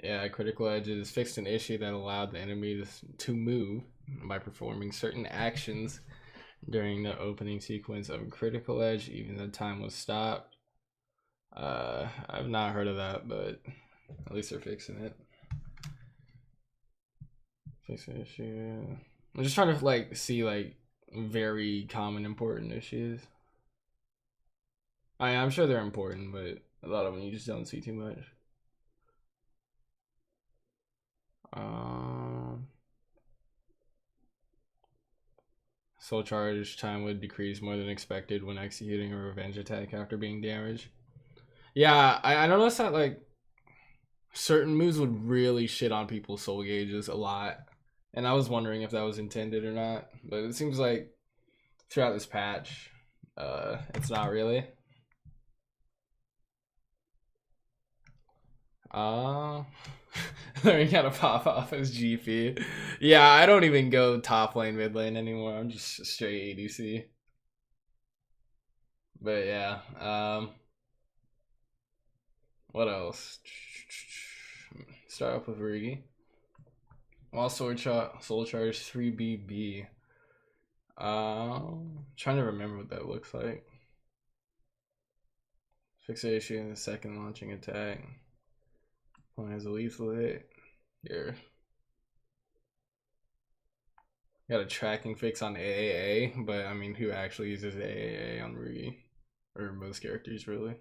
Yeah, critical edges fixed an issue that allowed the enemy to move by performing certain actions during the opening sequence of a critical edge, even though time was stopped. I've not heard of that, but at least they're fixing it. Fix an issue. I'm just trying to like see like very common important issues. I'm sure they're important, but a lot of them you just don't see too much. Soul charge time would decrease more than expected when executing a revenge attack after being damaged. Yeah, I noticed that like certain moves would really shit on people's soul gauges a lot, and I was wondering if that was intended or not. But it seems like throughout this patch, it's not really. Learning how to pop off as GP. Yeah, I don't even go top lane, mid lane anymore. I'm just straight ADC. But yeah, what else? Start off with Rigi. While Soul Charge 3BB. Trying to remember what that looks like. Fixation in the second launching attack. One has a lethal hit. Here. Got a tracking fix on AAA, but I mean, who actually uses AAA on Rugi? Or most characters, really.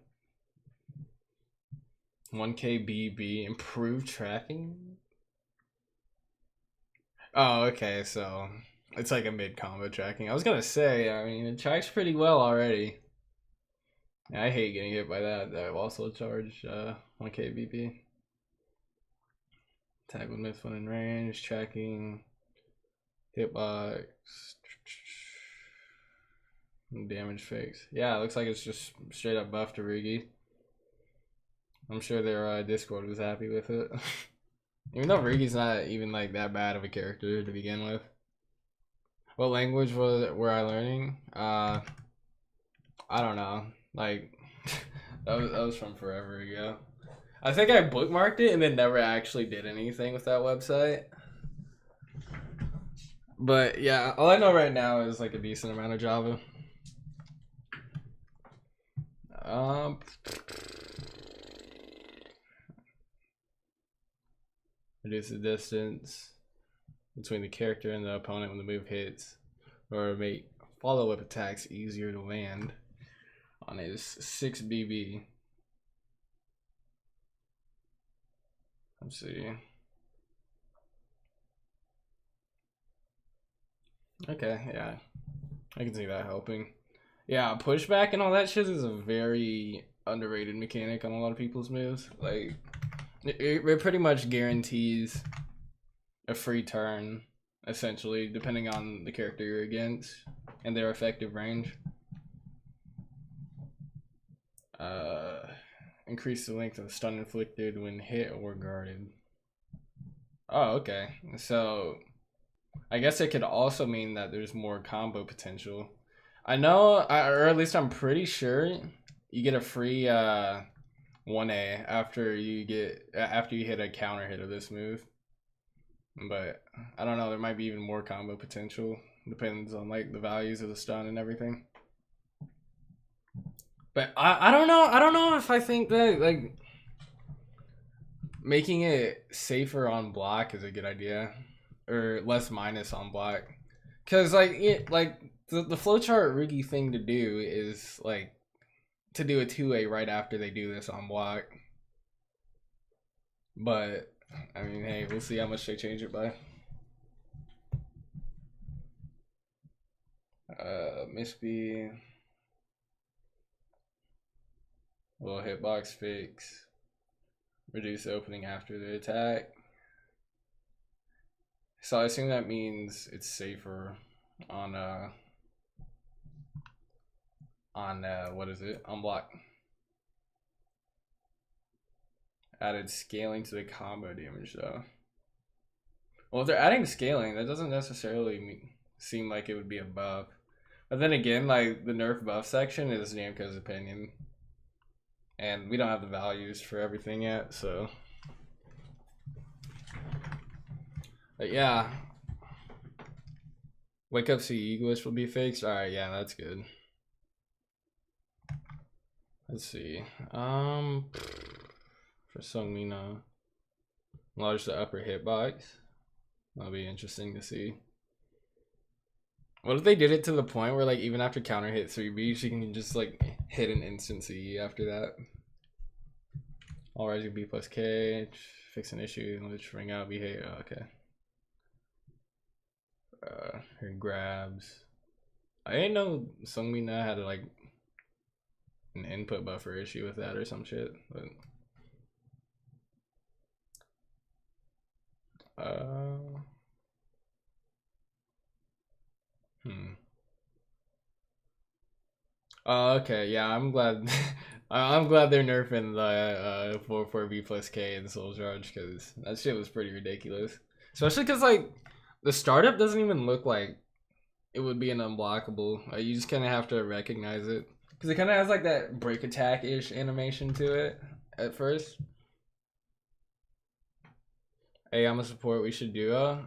1K BB, improved tracking? Oh, okay, so it's like a mid-combo tracking. I was gonna say, I mean, it tracks pretty well already. I hate getting hit by that. I've also charged 1K BP. Tag with miss when in range, tracking, hitbox, damage fix. Yeah, it looks like it's just straight up buff to Rigi. I'm sure their Discord was happy with it. Even though Rigi's not even like that bad of a character to begin with. What language were I learning? I don't know. Like that was from forever ago. I think I bookmarked it and then never actually did anything with that website. But yeah, all I know right now is like a decent amount of Java. Reduce the distance between the character and the opponent when the move hits, or make follow-up attacks easier to land on his 6BB. Let's see. Okay, yeah. I can see that helping. Yeah, pushback and all that shit is a very underrated mechanic on a lot of people's moves. Like, it pretty much guarantees a free turn, essentially, depending on the character you're against and their effective range. Increase the length of stun inflicted when hit or guarded. Oh, okay. So, I guess it could also mean that there's more combo potential. I know, or at least I'm pretty sure, you get a free 1A after you hit a counter hit of this move. But I don't know, there might be even more combo potential. Depends on like the values of the stun and everything. But I don't know if I think that like making it safer on block is a good idea, or less minus on block, because like the flowchart Rigi thing to do is like to do a 2A right after they do this on block. But I mean, hey, we'll see how much they change it by. Miss B. Little hitbox fix. Reduce the opening after the attack. So I assume that means it's safer on what is it? On block. Added scaling to the combo damage though. Well, if they're adding scaling, that doesn't necessarily seem like it would be a buff. But then again, like the nerf buff section is Namco's opinion. And we don't have the values for everything yet, so But yeah. Wake up CE glitch will be fixed. Alright, yeah, that's good. Let's see. For Sungmina, enlarge the upper hitbox. That'll be interesting to see. What if they did it to the point where like even after counter hit 3B, she can just like hit an instant CE after that? All rising B plus K, fix an issue, let's ring out B hit. Oh, okay. Her grabs. I didn't know Sungmina had like an input buffer issue with that or some shit, but okay, yeah, I'm glad. I'm glad they're nerfing the 4-4B plus K in Soul Charge, because that shit was pretty ridiculous. Especially because like the startup doesn't even look like it would be an unblockable. You just kind of have to recognize it, because it kind of has like that break attack ish animation to it at first. Hey, I'm a support. We should duo.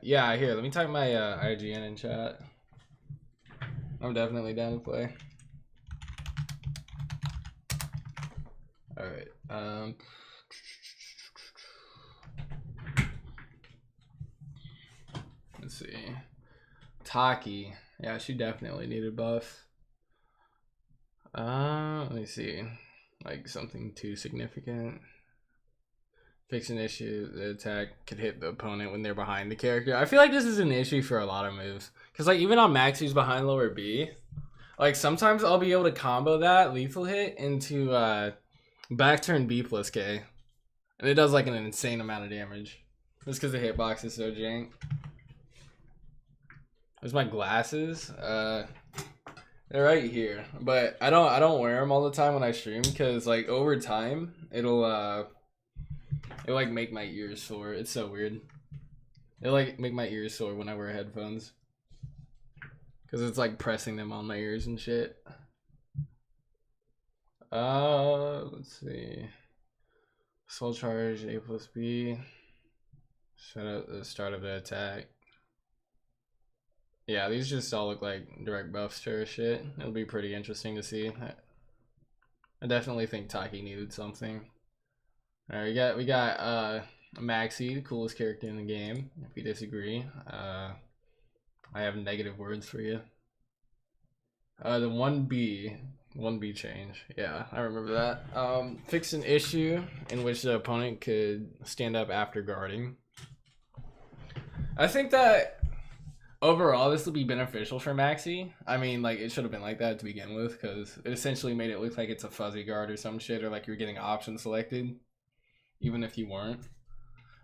Yeah. Here, let me type my IGN in chat. I'm definitely down to play. All right. Let's see. Taki. Yeah, she definitely needed buff. Let me see. Like something too significant. Fix an issue. The attack could hit the opponent when they're behind the character. I feel like this is an issue for a lot of moves. Because like even on Maxi's behind lower B, like sometimes I'll be able to combo that lethal hit into back turn B plus K. And it does like an insane amount of damage. Just because the hitbox is so jank. There's my glasses. They're right here. But I don't wear them all the time when I stream, because like over time it'll like make my ears sore. It's so weird. It'll like make my ears sore when I wear headphones, because it's like pressing them on my ears and shit. Let's see. Soul charge A plus B. Set up the start of the attack. Yeah, these just all look like direct buffs to her shit. It'll be pretty interesting to see. I definitely think Taki needed something. Alright, we got Maxi, the coolest character in the game. If you disagree, I have negative words for you. The 1B change. Yeah, I remember that. Fix an issue in which the opponent could stand up after guarding. I think that overall this will be beneficial for Maxi. I mean, like, it should have been like that to begin with, because it essentially made it look like it's a fuzzy guard or some shit, or like you're getting option selected, even if you weren't.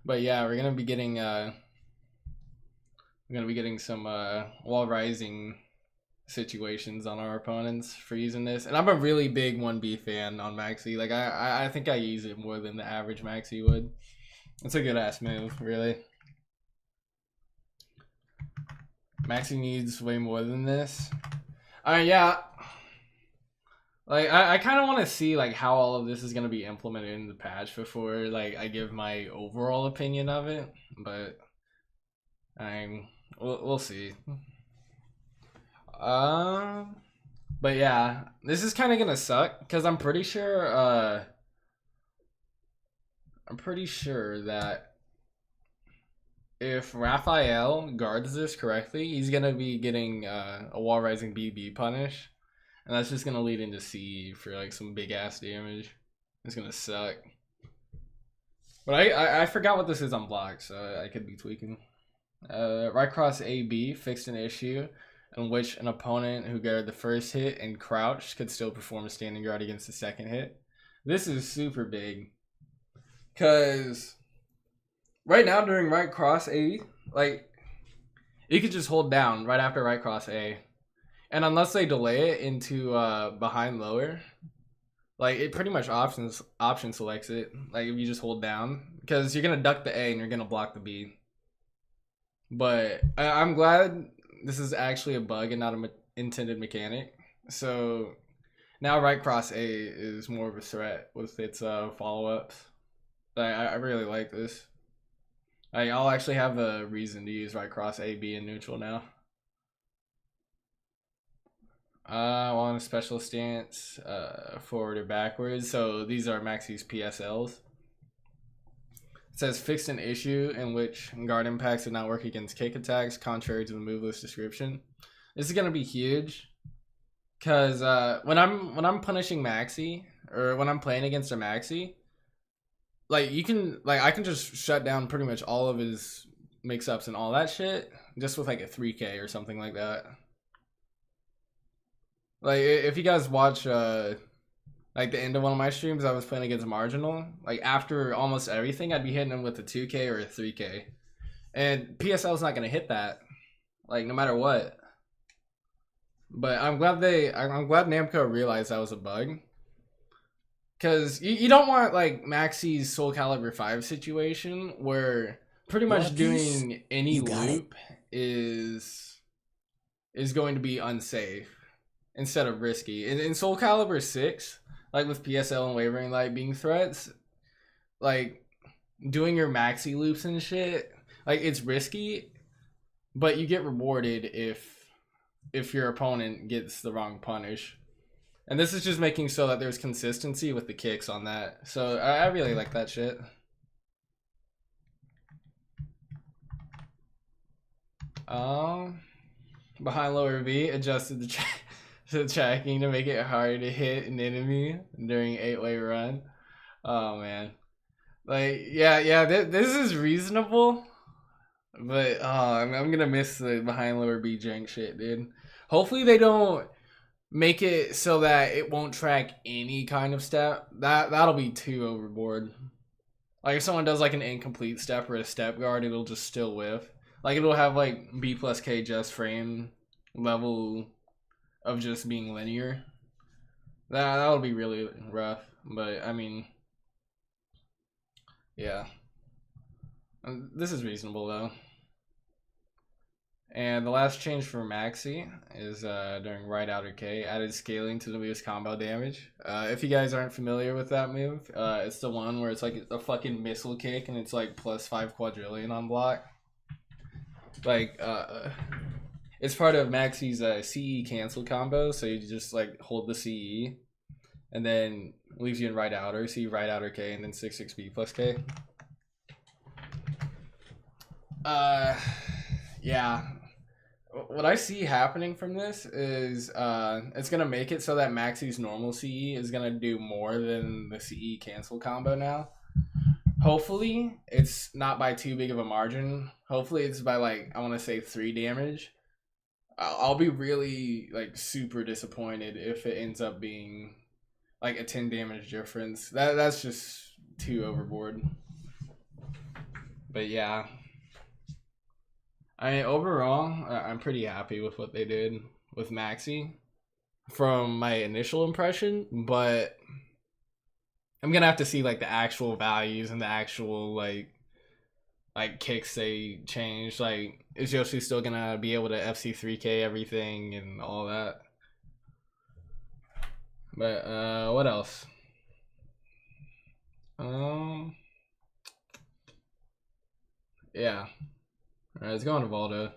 But yeah, we're gonna be getting some wall rising situations on our opponents for using this. And I'm a really big 1B fan on Maxi. Like I think I use it more than the average Maxi would. It's a good ass move, really. Maxi needs way more than this. Yeah. Like I kind of want to see like how all of this is gonna be implemented in the patch before like I give my overall opinion of it. But we'll see. But yeah, this is kind of gonna suck, because I'm pretty sure that if Raphael guards this correctly, he's gonna be getting a wall rising BB punish, and that's just gonna lead into CE for like some big ass damage. It's gonna suck. But I forgot what this is on block, so I could be tweaking. Right cross AB fixed an issue in which an opponent who guarded the first hit and crouched could still perform a standing guard against the second hit. This is super big, because right now during right cross A, like, you could just hold down right after right cross A, and unless they delay it into behind lower, like, it pretty much option selects it. Like, if you just hold down, because you're gonna duck the A and you're gonna block the B. But I'm glad this is actually a bug and not an intended mechanic. So now right cross A is more of a threat with its follow-ups. I really like this. I'll actually have a reason to use right cross A, B, and neutral now. On a special stance, forward or backwards. So these are Maxi's PSLs. It says fixed an issue in which guard impacts did not work against kick attacks, contrary to the move list description. This is gonna be huge, cause when I'm punishing Maxi or when I'm playing against a Maxi, like I can just shut down pretty much all of his mix-ups and all that shit just with like a 3K or something like that. Like if you guys watch like the end of one of my streams, I was playing against Marginal. Like after almost everything, I'd be hitting him with a 2K or a 3K, and PSL is not gonna hit that, like no matter what. But I'm glad Namco realized that was a bug, because you don't want like Maxi's Soulcalibur 5 situation where pretty much doing any loop is going to be unsafe instead of risky. In Soulcalibur 6, like with PSL and Wavering Light being threats, like doing your maxi loops and shit, like it's risky, but you get rewarded if your opponent gets the wrong punish. And this is just making so that there's consistency with the kicks on that. So I really like that shit. Behind lower V, adjusted the tracking to make it harder to hit an enemy during 8-way run. Oh man, like yeah, this is reasonable, but I'm gonna miss the behind lower B jank shit, dude. Hopefully they don't make it so that it won't track any kind of step. That'll be too overboard. Like if someone does like an incomplete step or a step guard, it'll just still whiff. Like it'll have like B plus K just frame level of just being linear. That'll be really rough. But I mean, yeah, this is reasonable though. And the last change for Maxi is during right outer K, added scaling to the move's combo damage. If you guys aren't familiar with that move, it's the one where it's like a fucking missile kick and it's like +5 quadrillion on block. Like, it's part of Maxi's CE cancel combo, so you just like hold the CE and then leaves you in right outer, so you right outer K and then 6-6B plus K. Yeah. What I see happening from this is it's gonna make it so that Maxi's normal CE is gonna do more than the CE cancel combo now. Hopefully it's not by too big of a margin. Hopefully it's by like, I want to say 3 damage. I'll be really like super disappointed if it ends up being like a 10 damage difference. That's just too overboard. But yeah, I mean, overall, I'm pretty happy with what they did with Maxi from my initial impression, but I'm gonna have to see like the actual values and the actual like kicks they changed. Like, is Yoshi still gonna be able to FC3K everything and all that? But what else? Yeah. Alright, let's go on to Voldo.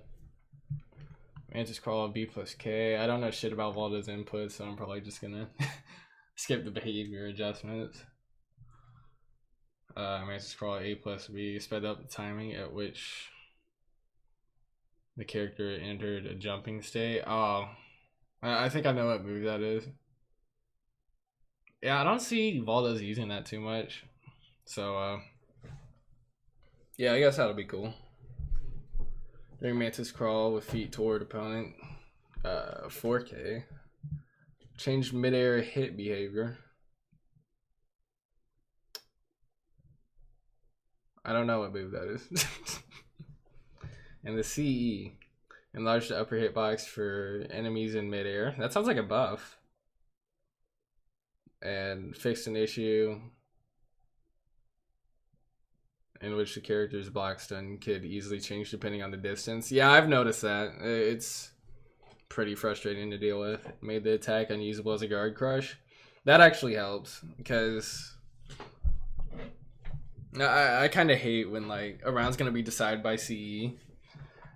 Mantis Crawl B plus K. I don't know shit about Voldo's input, so I'm probably just gonna skip the behavior adjustments. Mantis Crawl A plus B. Sped up the timing at which the character entered a jumping state. Oh, I think I know what move that is. Yeah, I don't see Voldo's using that too much. So, yeah, I guess that'll be cool. During Mantis Crawl with feet toward opponent, 4K. Change midair hit behavior. I don't know what move that is. And the CE. Enlarge the upper hitbox for enemies in midair. That sounds like a buff. And fixed an issue in which the character's block stun could easily change depending on the distance. Yeah, I've noticed that. It's pretty frustrating to deal with. Made the attack unusable as a guard crush. That actually helps, because I kind of hate when like a round's gonna be decided by CE,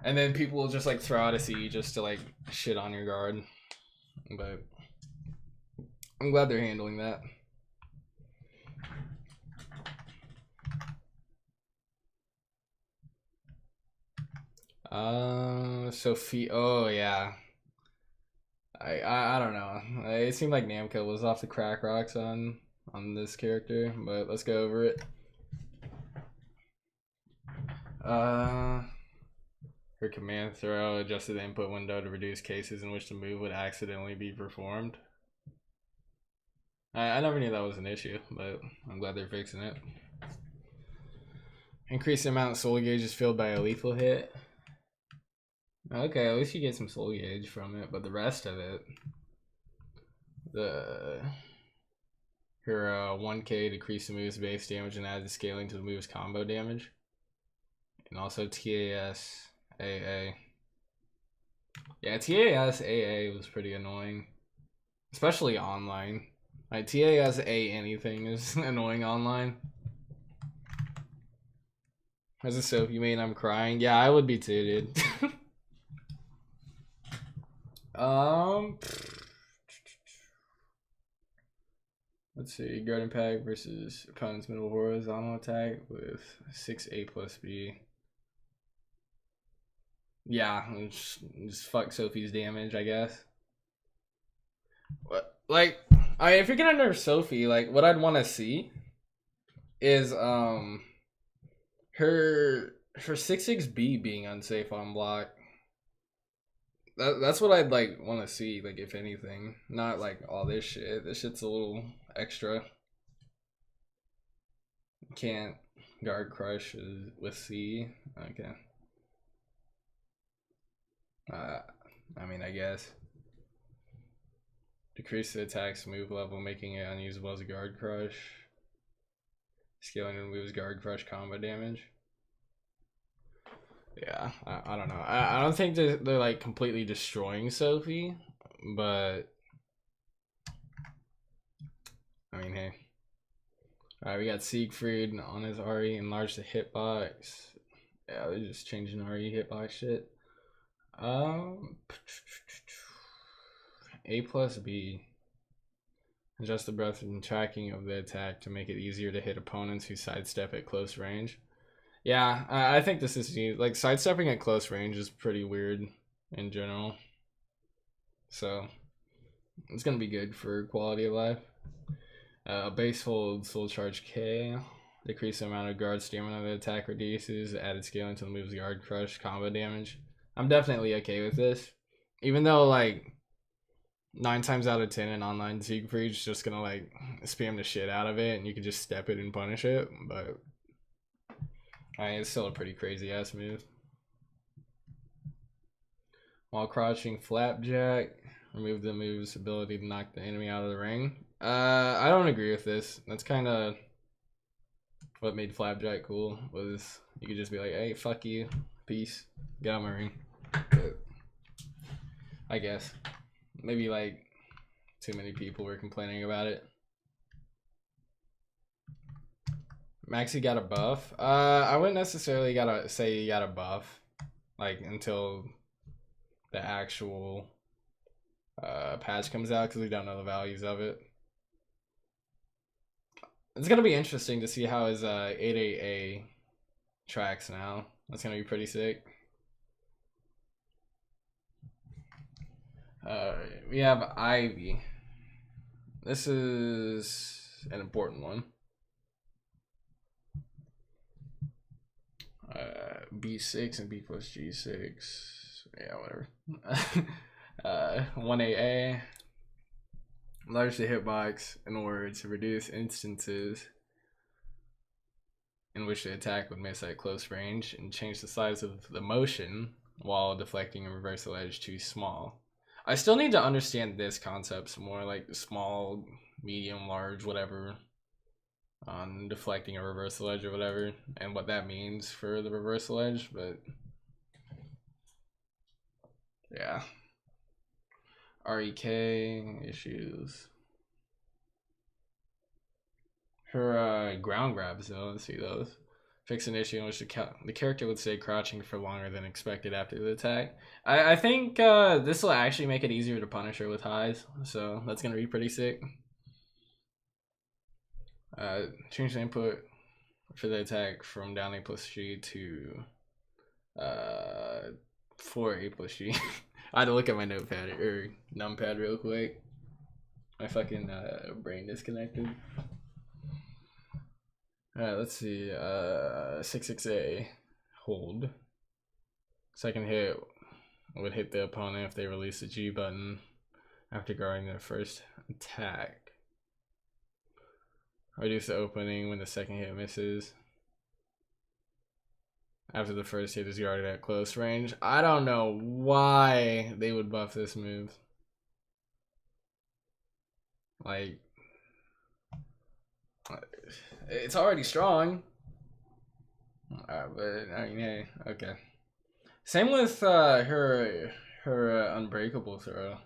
and then people will just like throw out a CE just to like shit on your guard. But I'm glad they're handling that. Sophie. Oh yeah. I don't know. It seemed like Namco was off the crack rocks on this character, but let's go over it. Her command throw adjusted the input window to reduce cases in which the move would accidentally be performed. I never knew that was an issue, but I'm glad they're fixing it. Increase the amount of soul gauges filled by a lethal hit. Okay, at least you get some soul gauge from it, but the rest of it, her 1k decrease the move's base damage and add the scaling to the move's combo damage, and also TAS AA. Yeah, TAS AA was pretty annoying, especially online. Like TAS A anything is annoying online. As a Sophie main, I'm crying. Yeah, I would be too, dude. Let's see, guard impact versus opponent's middle horizontal attack with 6A plus B. Yeah, just fuck Sophie's damage, I guess. What, like, if you're gonna nerf Sophie, like, what I'd want to see is her 6-6B being unsafe on block. That's what I'd like want to see, like, if anything, not like all this shit. This shit's a little extra. Can't guard crush with C. Okay. I mean, I guess decrease the attack's move level, making it unusable as a guard crush. Scaling removes guard crush combo damage. Yeah, I don't know. I don't think they're like completely destroying Sophie, but I mean, hey. Alright, we got Siegfried on his RE, enlarge the hitbox. Yeah, they're just changing RE hitbox shit. A plus B. Adjust the breadth and tracking of the attack to make it easier to hit opponents who sidestep at close range. Yeah, I think this is like sidestepping at close range is pretty weird in general. So it's gonna be good for quality of life. Base hold soul charge K. Decrease the amount of guard stamina the attack reduces. Added scaling to the move's guard crush combo damage. I'm definitely okay with this. Even though like 9 times out of 10 in online Siegfried's just gonna like spam the shit out of it and you can just step it and punish it, but I mean, it's still a pretty crazy ass move. While crouching flapjack, remove the move's ability to knock the enemy out of the ring. I don't agree with this. That's kind of what made flapjack cool, was you could just be like, hey, fuck you, peace, get out of my ring. But I guess maybe like too many people were complaining about it. Maxi got a buff. I wouldn't necessarily say he got a buff, like until the actual patch comes out, because we don't know the values of it. It's gonna be interesting to see how his 8A tracks now. That's gonna be pretty sick. We have Ivy. This is an important one. B6 and B plus G6. Yeah, whatever. 1AA. Enlarge the hitbox in order to reduce instances in which the attack would miss at close range, and change the size of the motion while deflecting a reversal edge too small. I still need to understand this concept some more, like small, medium, large, whatever, on deflecting a reversal edge or whatever, and what that means for the reversal edge, but yeah. REK issues. Her ground grabs though. Let's see those. Fix an issue in which the character would stay crouching for longer than expected after the attack. I think this will actually make it easier to punish her with highs, so that's gonna be pretty sick. Change the input for the attack from down A plus G to 4 A plus G. I had to look at my notepad or numpad real quick. My fucking brain disconnected. Alright, let's see. 6-6A. Hold. Second hit would hit the opponent if they release the G button after guarding their first attack. Reduce the opening when the second hit misses. After the first hit is guarded at close range. I don't know why they would buff this move. Like, it's already strong. But I mean, hey, okay. Same with her unbreakable throw.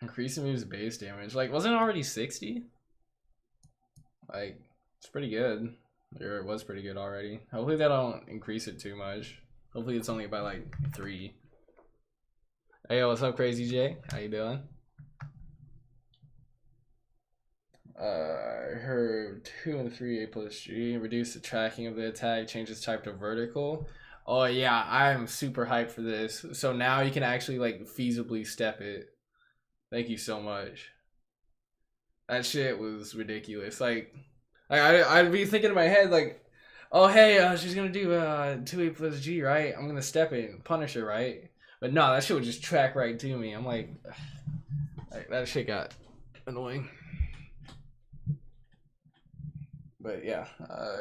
Increase the move's base damage. Like, wasn't it already 60? Like, it's pretty good. Or it was pretty good already. Hopefully they don't increase it too much. Hopefully it's only by like 3. Hey, yo, what's up, Crazy J? How you doing? Her 2 and 3 A plus G. Reduce the tracking of the attack. Changes type to vertical. Oh yeah, I'm super hyped for this. So now you can actually like feasibly step it. Thank you so much. That shit was ridiculous. Like I'd be thinking in my head like, oh hey, she's gonna do 2A plus G, right? I'm gonna step it and punish her, right? But no, that shit would just track right to me. I'm like that shit got annoying. But yeah,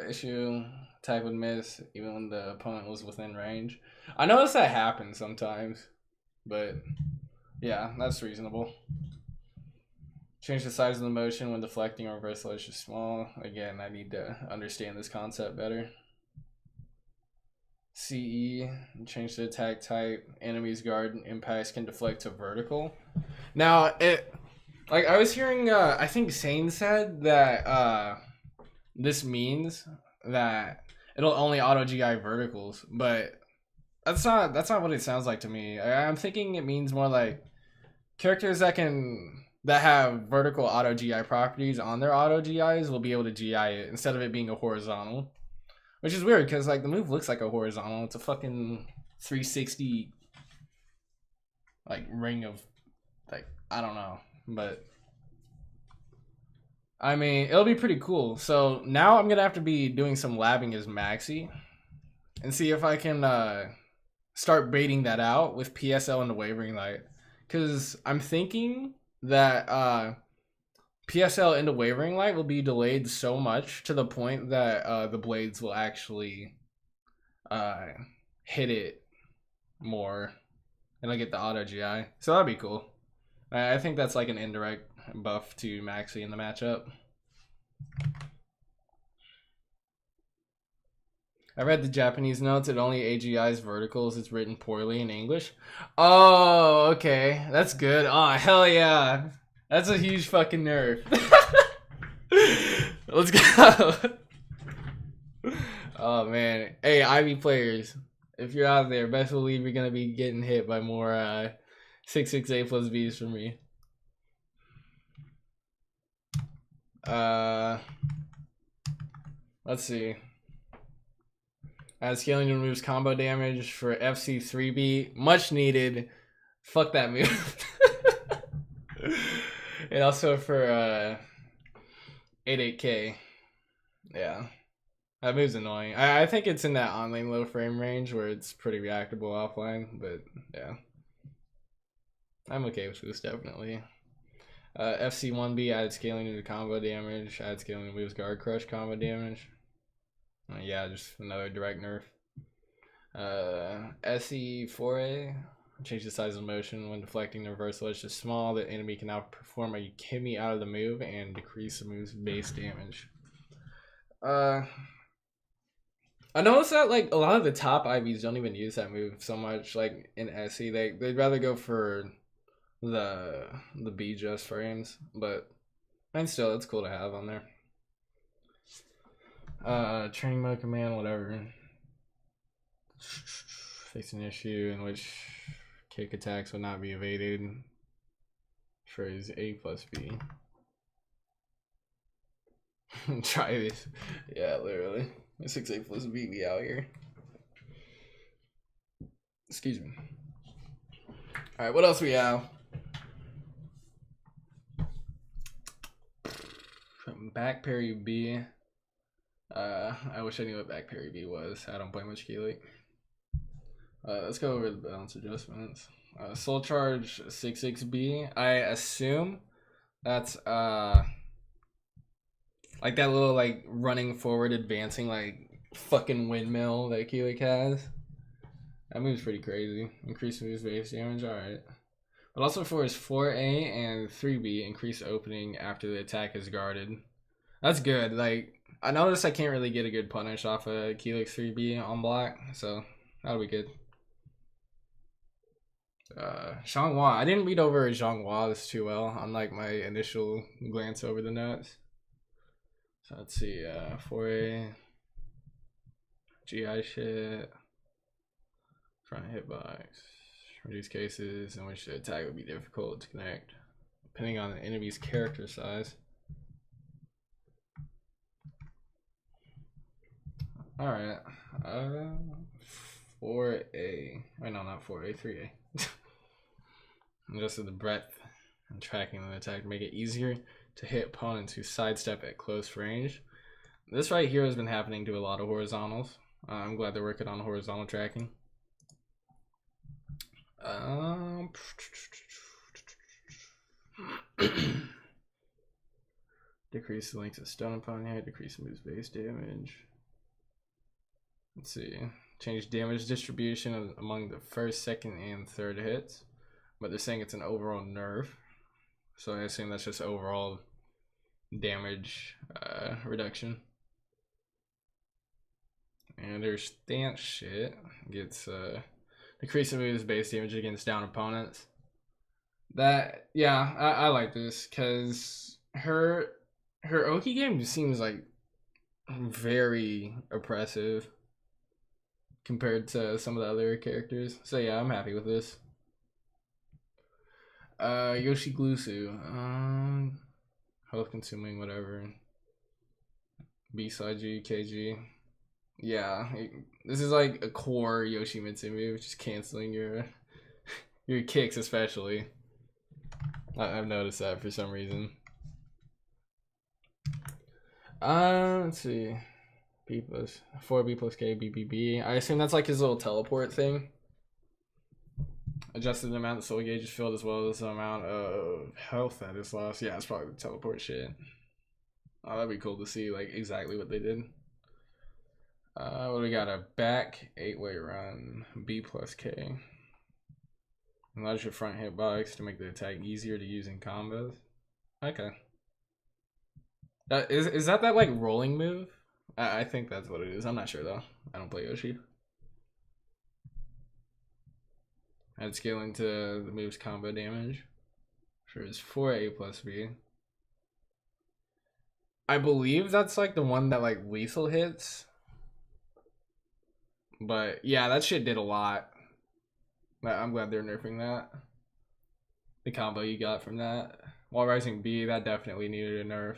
issue attack would miss even when the opponent was within range. I notice that happens sometimes, but yeah, that's reasonable. Change the size of the motion when deflecting or reversal is just small. Again, I need to understand this concept better. CE, change the attack type. Enemies guard and impacts can deflect to vertical. Now, like I was hearing, I think Sane said that this means that it'll only auto GI verticals, but that's not what it sounds like to me. I'm thinking it means more like characters that have vertical auto GI properties on their auto GIs will be able to GI it instead of it being a horizontal, which is weird because like the move looks like a horizontal. It's a fucking 360 like ring of like, I don't know, but I mean it'll be pretty cool. So now I'm gonna have to be doing some labbing as maxi and see if I can start baiting that out with PSL and the wavering light, because I'm thinking that PSL into wavering light will be delayed so much to the point that the blades will actually hit it more and I get the auto GI. So that'd be cool. I think that's like an indirect buff to maxi in the matchup. I read the Japanese notes. It only AGIs verticals. It's written poorly in English. Oh, okay. That's good. Oh, hell yeah. That's a huge fucking nerf. Let's go. Oh, man. Hey, Ivy players. If you're out there, best believe you're going to be getting hit by more 6-6 A plus Bs from me. Let's see. Scaling removes combo damage for FC 3B. Much needed. Fuck that move. And also for 8-8K. Yeah. That move's annoying. I think it's in that on-lane low frame range where it's pretty reactable offline, but yeah. I'm okay with this, definitely. FC 1B added scaling to the combo damage. Added scaling removes guard crush combo damage. Yeah, just another direct nerf. SE 4A, change the size of motion when deflecting the reversal. It's just small. The enemy can now perform a Kimmy out of the move and decrease the move's base damage. I noticed that like a lot of the top IVs don't even use that move so much. Like in SE, they'd rather go for the B just frames, but and still, it's cool to have on there. Training mode command, whatever. Face an issue in which kick attacks will not be evaded. Phrase A plus B. Try this. Yeah, literally. 6A plus B, we out here. Excuse me. Alright, what else we have? Back parry B. I wish I knew what back parry B was. I don't play much Key. Let's go over the balance adjustments. Soul charge 6XB. I assume that's like that little like running forward advancing like fucking windmill that Key has. That move's pretty crazy. Increase moves base damage, alright. But also for his 4A and 3B, increase opening after the attack is guarded. That's good. Like, I noticed I can't really get a good punish off of Keelix 3B on block, so that'll be good. Xianghua. I didn't read over Xianghua this too well, unlike my initial glance over the notes. So let's see, 4A, GI shit, front hitbox, reduce cases in which the attack would be difficult to connect, depending on the enemy's character size. Alright, 4A, wait no, not 4A, 3A. Adjusted the breadth and tracking of the attack to make it easier to hit opponents who sidestep at close range. This right here has been happening to a lot of horizontals. I'm glad they're working on horizontal tracking. Decrease the length of stun upon hit, decrease moves base damage. Let's see. Change damage distribution among the first, second, and third hits. But they're saying it's an overall nerf. So I assume that's just overall damage reduction. And their stance shit gets decrease the moves base damage against down opponents. That, yeah, I like this because her Oki game seems like very oppressive compared to some of the other characters. So yeah, I'm happy with this. Yoshi Glusu, health consuming, whatever. B-side G, KG. Yeah, this is like a core Yoshimitsu move, just canceling your kicks especially. I've noticed that for some reason. Let's see. B plus 4B plus K, BBB. I assume that's like his little teleport thing. Adjusted the amount of soul gauge is filled as well as the amount of health that is lost. Yeah, it's probably the teleport shit. Oh, that'd be cool to see like exactly what they did. What do we got? A back 8-way run. B plus K. Allows your front hitbox to make the attack easier to use in combos. Okay. Is that like rolling move? I think that's what it is. I'm not sure though. I don't play Yoshi. Add scaling to the move's combo damage. Sure, it's 4A plus B. I believe that's like the one that like lethal hits. But yeah, that shit did a lot. I'm glad they're nerfing that. The combo you got from that. While Rising B, that definitely needed a nerf.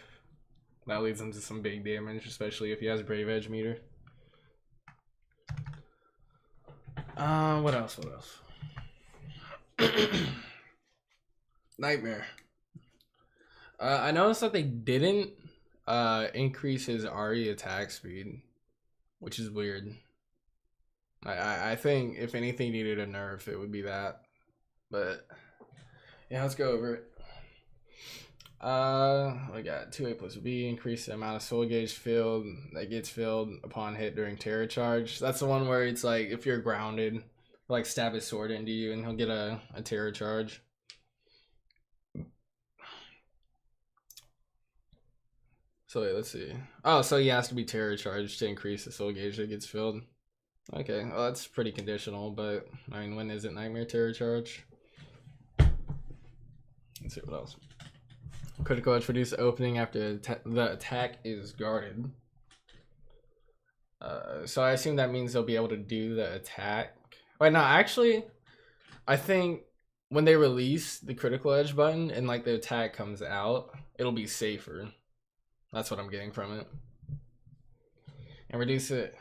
That leads him to some big damage, especially if he has Brave Edge meter. What else? Nightmare. I noticed that they didn't increase his RE attack speed, which is weird. I think if anything needed a nerf, it would be that. But yeah, let's go over it. We got 2A plus B, increase the amount of soul gauge filled that gets filled upon hit during terror charge. That's the one where it's like if you're grounded, like stab his sword into you and he'll get a terror charge. So wait, let's see. Oh, so he has to be terror charged to increase the soul gauge that gets filled. Okay, well that's pretty conditional, but I mean, when is it Nightmare terror charge? Let's see what else. Critical edge produce opening after the attack is guarded. So I assume that means they'll be able to do the attack. Wait, no, actually, I think when they release the critical edge button and like the attack comes out, it'll be safer. That's what I'm getting from it. And reduce the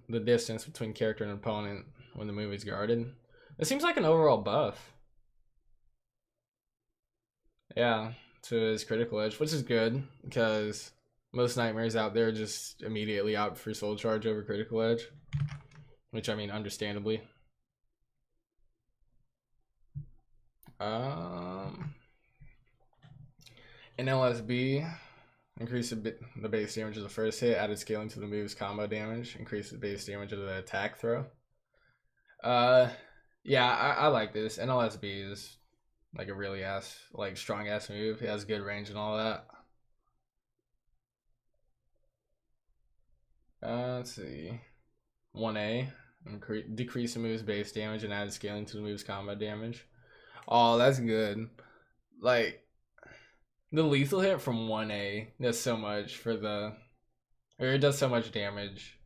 distance between character and opponent when the move is guarded. It seems like an overall buff. Yeah, to his critical edge, which is good because most nightmares out there just immediately opt for soul charge over critical edge, which I mean understandably. An LSB, increase the base damage of the first hit, added scaling to the move's combo damage, increase the base damage of the attack throw. Yeah, I like this. NLSB is like a really strong ass move. It has good range and all that. Let's see. 1A, decrease the move's base damage and add scaling to the move's combo damage. Oh, that's good. Like, the lethal hit from 1A does so much it does so much damage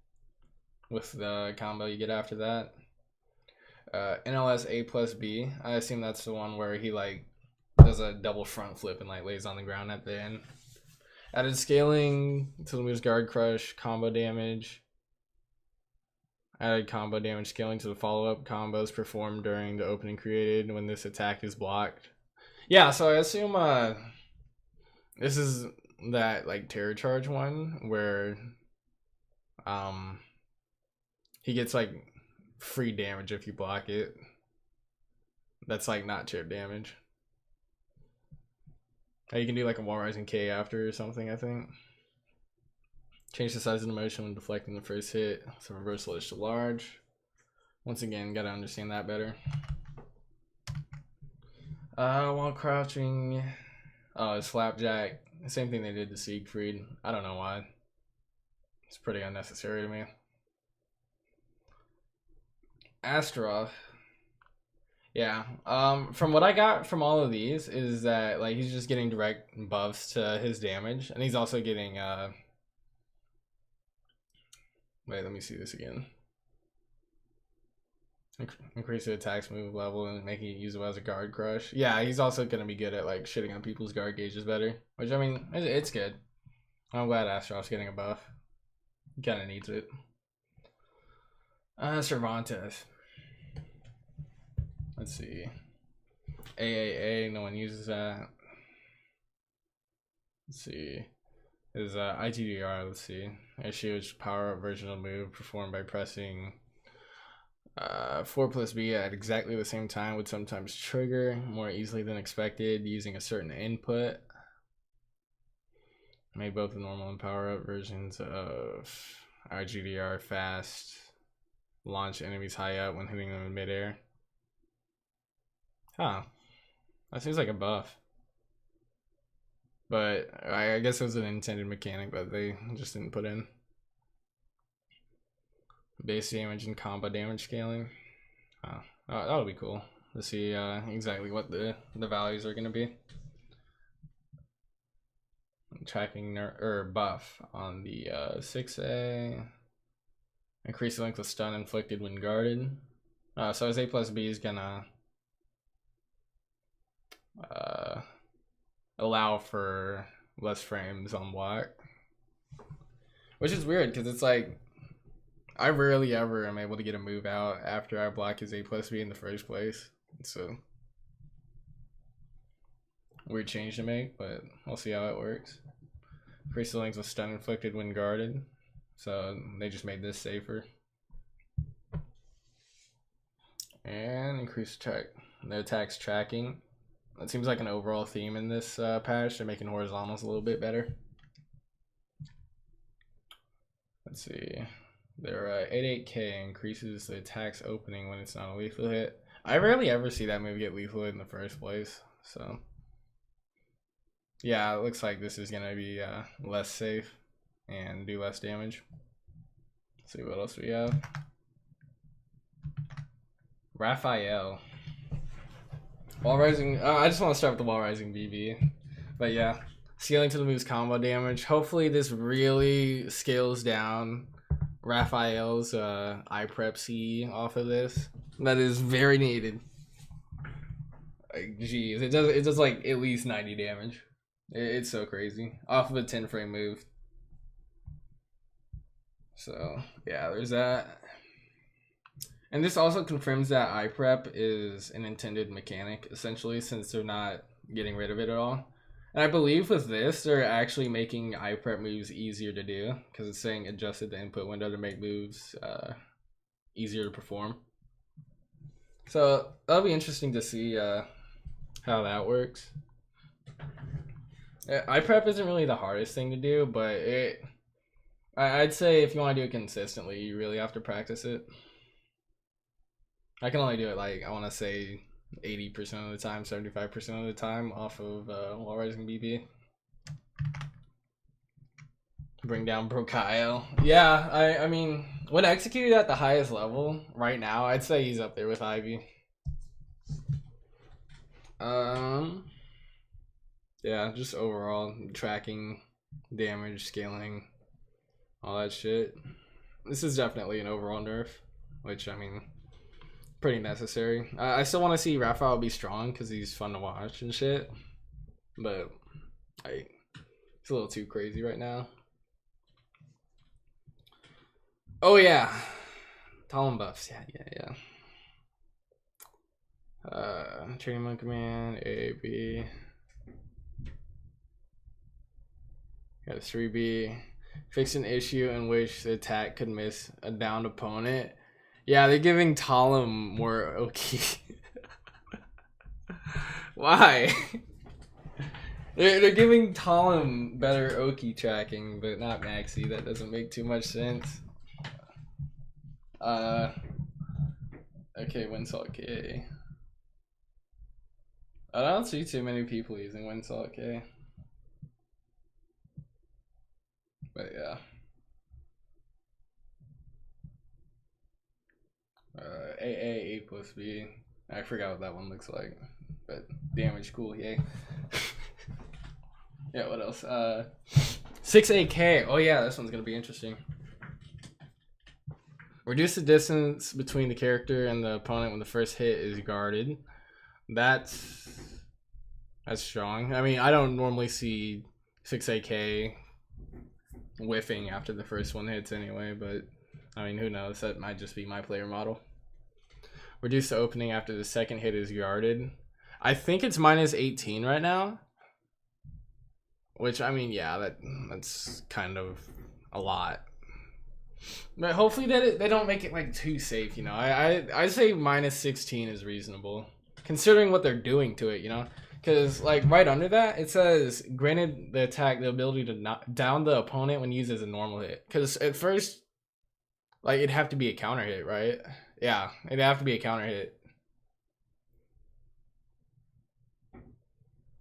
with the combo you get after that. NLS A plus B, I assume that's the one where he like does a double front flip and like lays on the ground at the end. Added scaling to the move's guard crush, combo damage. Added combo damage scaling to the follow-up combos performed during the opening created when this attack is blocked. Yeah, so I assume this is that like terror charge one where he gets like free damage if you block it. That's like not chip damage. You can do like a wall rising K after or something, I think. Change the size of the motion when deflecting the first hit. So reversal is to large. Once again, gotta understand that better. While crouching, it's flapjack. Same thing they did to Siegfried. I don't know why. It's pretty unnecessary to me. Astaroth. Yeah. From what I got from all of these is that like he's just getting direct buffs to his damage, and he's also getting wait, let me see this again. Increase the attack's move level and making it usable as a guard crush. Yeah, he's also gonna be good at like shitting on people's guard gauges better, which I mean it's good. I'm glad Astaroth's getting a buff. He kind of needs it. Cervantes. Let's see. AAA, no one uses that. Let's see. Is IGDR, let's see. Issue is power up version of the move performed by pressing 4 plus B at exactly the same time would sometimes trigger more easily than expected using a certain input. Made both the normal and power up versions of IGDR fast. Launch enemies high up when hitting them in midair. Huh. That seems like a buff. But I guess it was an intended mechanic that they just didn't put in. Base damage and combo damage scaling. Oh, that'll be cool to see exactly what the values are going to be. Tracking buff on the 6A. Increase the length of stun inflicted when guarded. So his A plus B is gonna allow for less frames on block, which is weird because it's like I rarely ever am able to get a move out after I block his A plus B in the first place. So weird change to make, but we'll see how it works. Increase the length of stun inflicted when guarded. So they just made this safer. And increase the attack's tracking. It seems like an overall theme in this patch. They're making horizontals a little bit better. Let's see. Their 88K increases the attack's opening when it's not a lethal hit. I rarely ever see that move get lethal hit in the first place. So yeah, it looks like this is going to be less safe and do less damage. Let's see what else we have. Raphael. Wall rising. I just want to start with the wall rising BB. But yeah, scaling to the move's combo damage. Hopefully this really scales down Raphael's iPrep C off of this. That is very needed. Like, geez, it does like at least 90 damage. It's so crazy off of a 10 frame move. So yeah, there's that. And this also confirms that iPrep is an intended mechanic, essentially, since they're not getting rid of it at all. And I believe with this, they're actually making iPrep moves easier to do, because it's saying adjusted the input window to make moves easier to perform. So that'll be interesting to see how that works. iPrep isn't really the hardest thing to do, but I'd say if you want to do it consistently, you really have to practice it. I can only do it like, I want to say 80% of the time, 75% of the time off of Wall Rising BB. Bring down Brocaio. Yeah, I mean, when executed at the highest level right now, I'd say he's up there with Ivy. Yeah, just overall tracking, damage, scaling, all that shit. This is definitely an overall nerf, which, I mean, pretty necessary. I still want to see Raphael be strong because he's fun to watch and shit, but it's a little too crazy right now. Oh yeah, Talon buffs. Yeah. Training Monk Command, A, B. Got a 3B. Fix an issue in which the attack could miss a downed opponent. Yeah, they're giving Talon more Oki. Why? They're giving Talon better Oki tracking, but not Maxi. That doesn't make too much sense. Okay, Windsalt K. I don't see too many people using Windsalt K. But yeah. A plus B. I forgot what that one looks like. But damage, cool, yay. Yeah, what else? 6AK. Oh yeah, this one's gonna be interesting. Reduce the distance between the character and the opponent when the first hit is guarded. That's strong. I mean, I don't normally see 6AK whiffing after the first one hits anyway, but I mean, who knows? That might just be my player model. Reduce the opening after the second hit is guarded. I think it's minus 18 right now. Which, I mean, yeah, that's kind of a lot. But hopefully they don't make it like too safe, you know. I say minus 16 is reasonable, considering what they're doing to it, you know. Because like right under that, it says granted the attack the ability to knock down the opponent when used as a normal hit. Because at first, like it'd have to be a counter hit, right? Yeah, it'd have to be a counter hit.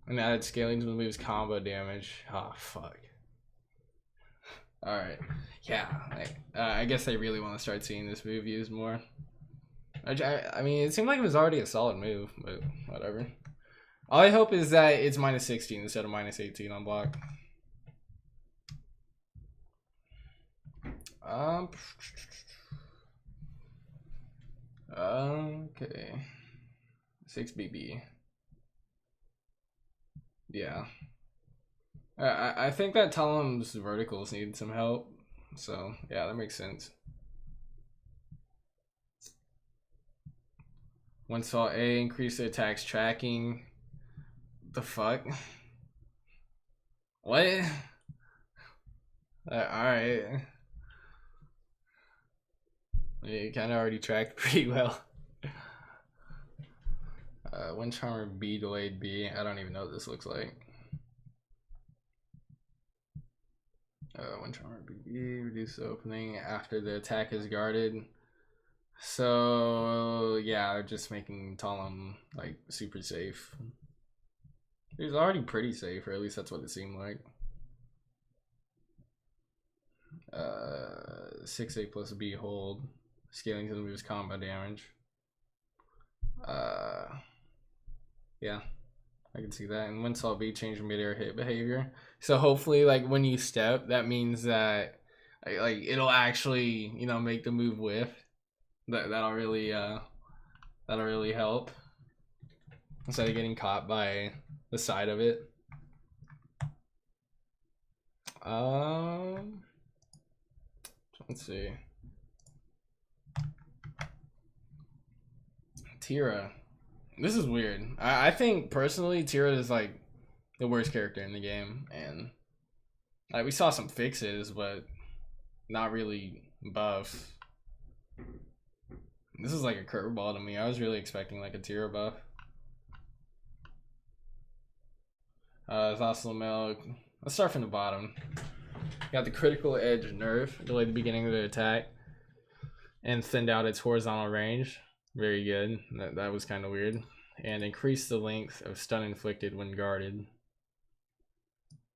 And added scaling to the move's combo damage. Oh fuck. All right, yeah. I guess they really want to start seeing this move used more. I mean, it seemed like it was already a solid move, but whatever. All I hope is that it's minus 16 instead of minus 18 on block. Okay. 6BB. Yeah. I think that Talon's verticals need some help. So, yeah, that makes sense. One saw A, increase the attack's tracking. The fuck? What? Alright. You kind of already tracked pretty well. Wind Charmer B, delayed B. I don't even know what this looks like. Wind Charmer B, reduce the opening after the attack is guarded. So yeah, they're just making Talon like super safe. He's already pretty safe, or at least that's what it seemed like. 6A plus B hold, scaling to the move's combo damage. Yeah, I can see that. And Windsalt B change midair hit behavior. So hopefully, like when you step, that means that Like it'll actually, you know, make the move whiff. That'll really help instead of getting caught by the side of it. Let's see. Tira. This is weird. I think personally Tira is like the worst character in the game, and like we saw some fixes, but not really buffs. This is like a curveball to me. I was really expecting like a Tira buff. Fossil Milk. Let's start from the bottom. Got the critical edge nerf, delay the beginning of the attack, and thinned out its horizontal range. Very good. That was kind of weird. And increase the length of stun inflicted when guarded.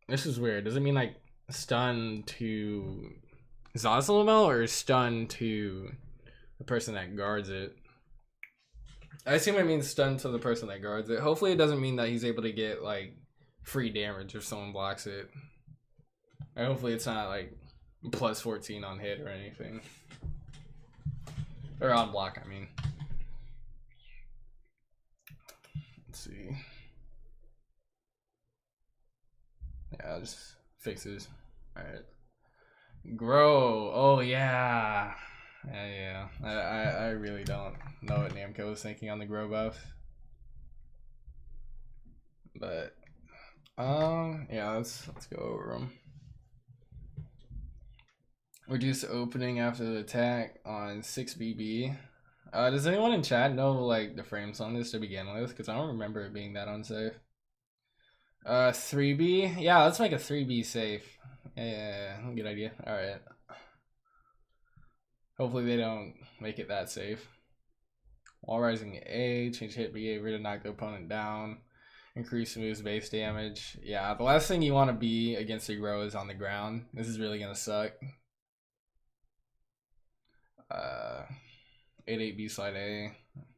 This is weird. Does it mean like stun to Zazalamel or stun to the person that guards it? I assume it means stun to the person that guards it. Hopefully it doesn't mean that he's able to get like free damage if someone blocks it. And hopefully it's not like plus 14 on hit or anything. Or on block, I mean. Let's see. Yeah, just fixes. Alright. Grow. Oh yeah. Yeah. I really don't know what Namco was thinking on the grow buff. But yeah, let's go over them. Reduce opening after the attack on 6BB. Does anyone in chat know like the frames on this to begin with? Because I don't remember it being that unsafe. 3B? Yeah, let's make a 3B safe. Yeah, good idea. Alright. Hopefully they don't make it that safe. Wall rising A, change hit behavior to knock the opponent down. Increase moves base damage. Yeah, the last thing you want to be against a grow is on the ground. This is really gonna suck. 8-8B slide A.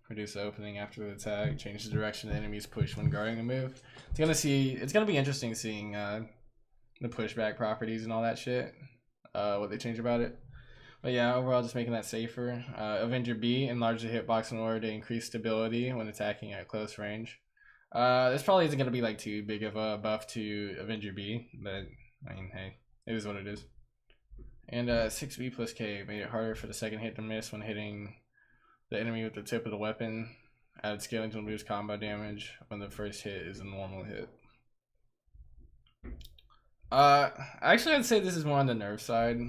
Reduce the opening after the attack. Change the direction the enemy's push when guarding the move. It's gonna be interesting seeing the pushback properties and all that shit. What they change about it. But yeah, overall just making that safer. Avenger B, enlarge the hitbox in order to increase stability when attacking at close range. This probably isn't gonna be like too big of a buff to Avenger B, but I mean, hey, it is what it is. And 6B plus K made it harder for the second hit to miss when hitting the enemy with the tip of the weapon. Added scaling to lose combo damage when the first hit is a normal hit. Actually I'd say this is more on the nerf side,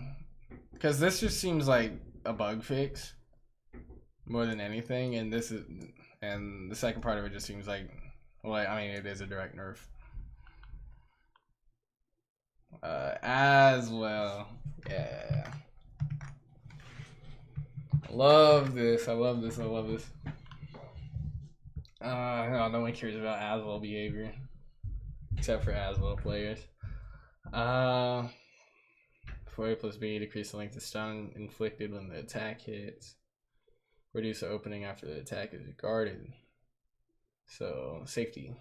because this just seems like a bug fix more than anything, and the second part of it just seems like, well, I mean, it is a direct nerf. As well, yeah. Love this. I love this. No one cares about Aswell behavior except for Aswell players. 4A plus B, decrease the length of stun inflicted when the attack hits. Reduce the opening after the attack is guarded. So safety.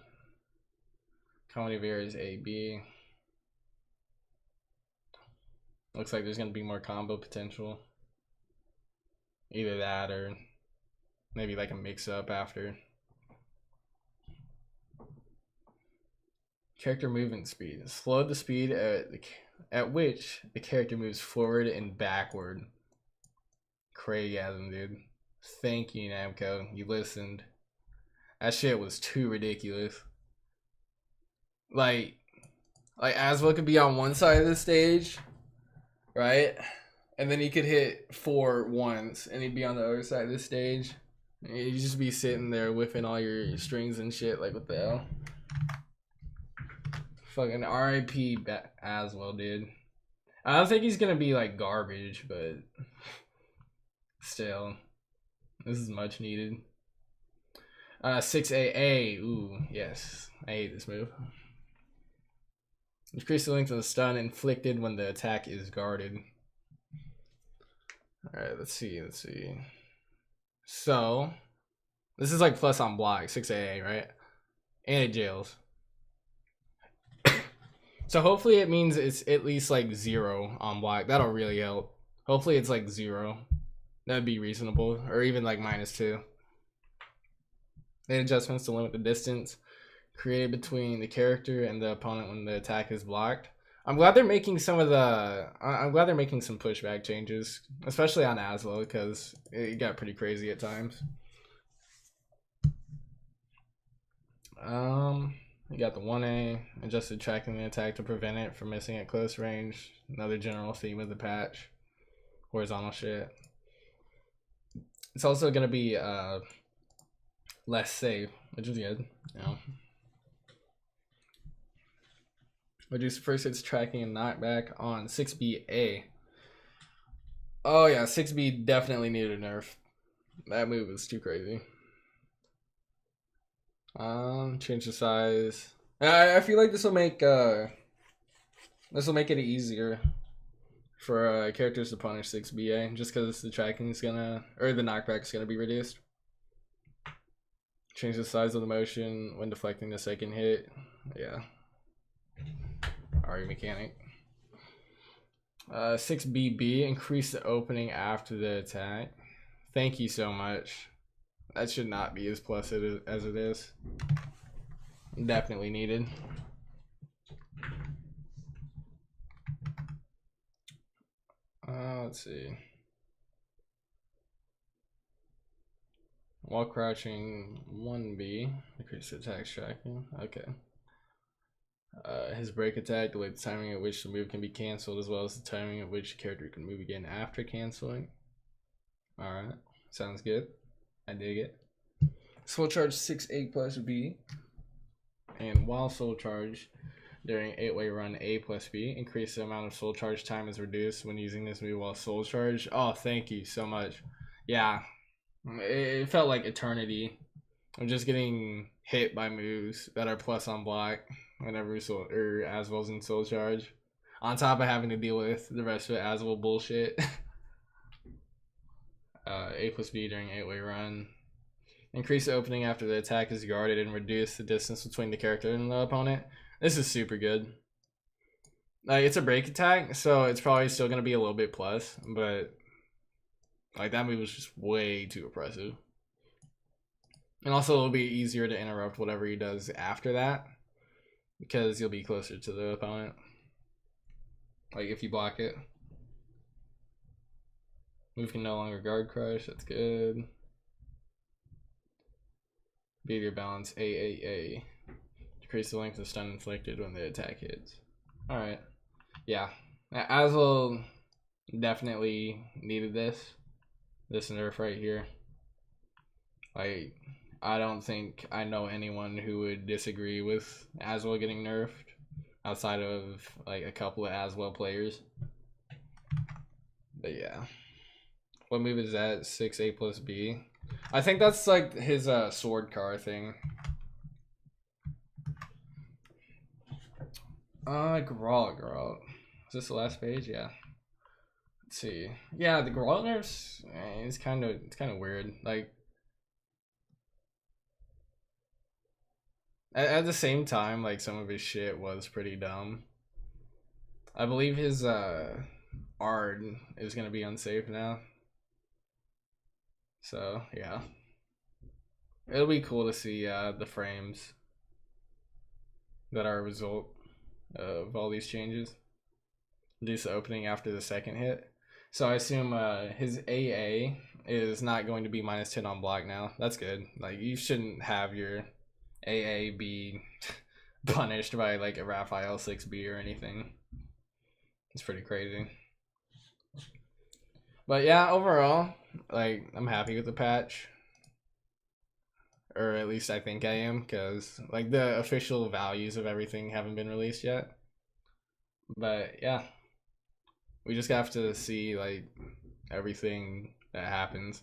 Comedy of errors AB. Looks like there's gonna be more combo potential. Either that or maybe like a mix up after. Character movement speed. Slow the speed at which the character moves forward and backward. Craigasm, dude. Thank you, Namco. You listened. That shit was too ridiculous. Like Aswell could be on one side of the stage, right? And then he could hit 4 once, and he'd be on the other side of the stage. And you'd just be sitting there whiffing all your strings and shit. Like, what the hell? Fucking RIP Aswell, dude. I don't think he's gonna be like garbage, but still, this is much needed. 6AA. Ooh, yes. I hate this move. Increase the length of the stun inflicted when the attack is guarded. Alright, let's see. So, this is like plus on block, 6AA, right? And it jails. So hopefully it means it's at least like 0 on black. That'll really help. Hopefully it's like 0. That'd be reasonable, or even like -2. The adjustments to limit the distance created between the character and the opponent when the attack is blocked. I'm glad they're making some of the. I'm glad they're making some pushback changes, especially on Aslo, because it got pretty crazy at times. You got the 1A, adjusted tracking the attack to prevent it from missing at close range. Another general theme of the patch. Horizontal shit. It's also gonna be less safe, which is good, you know. Reduce first hits tracking and knockback on 6BA. Oh yeah, 6B definitely needed a nerf. That move was too crazy. Change the size. I feel like this will make it easier for characters to punish 6BA, just because the tracking is gonna, or the knockback is gonna be reduced. Change the size of the motion when deflecting the second hit. Yeah. Ari mechanic. 6BB, increase the opening after the attack. Thank you so much. That should not be as plus as it is. Definitely needed. Let's see. While crouching 1B, increase the attack tracking. Okay. His break attack, delay the timing at which the move can be cancelled, as well as the timing at which the character can move again after canceling. Alright, sounds good. I dig it. Soul charge 6A plus B. And while soul charge during 8-way run A plus B, increase the amount of soul charge time is reduced when using this move while soul charge. Oh, thank you so much. Yeah, it felt like eternity. I'm just getting hit by moves that are plus on block whenever as well as in soul charge, on top of having to deal with the rest of it as well bullshit. A plus B during 8-way run. Increase the opening after the attack is guarded and reduce the distance between the character and the opponent. This is super good. Like, it's a break attack, so it's probably still gonna be a little bit plus, but like that move was just way too oppressive. And also it'll be easier to interrupt whatever he does after that, because you'll be closer to the opponent. Like if you block it. Move can no longer guard crush, that's good. Behavior balance AAA. Decrease the length of stun inflicted when the attack hits. Alright. Yeah. Aswell definitely needed this nerf right here. Like, I don't think I know anyone who would disagree with Aswell getting nerfed outside of like a couple of Aswell players. But yeah. What move is that? 6A plus B. I think that's like his sword car thing. Geralt. Is this the last page? Yeah. Let's see. Yeah, the Geralt nerfs, it's kind of weird. Like, at the same time, like some of his shit was pretty dumb. I believe his Ard is gonna be unsafe now. So yeah, it'll be cool to see the frames that are a result of all these changes. Reduce the opening after the second hit. So I assume his AA is not going to be -10 on block now. That's good. Like, you shouldn't have your AA be punished by like a Raphael 6B or anything. It's pretty crazy. But yeah, overall, like, I'm happy with the patch. Or at least I think I am, because like the official values of everything haven't been released yet. But yeah, we just have to see like everything that happens.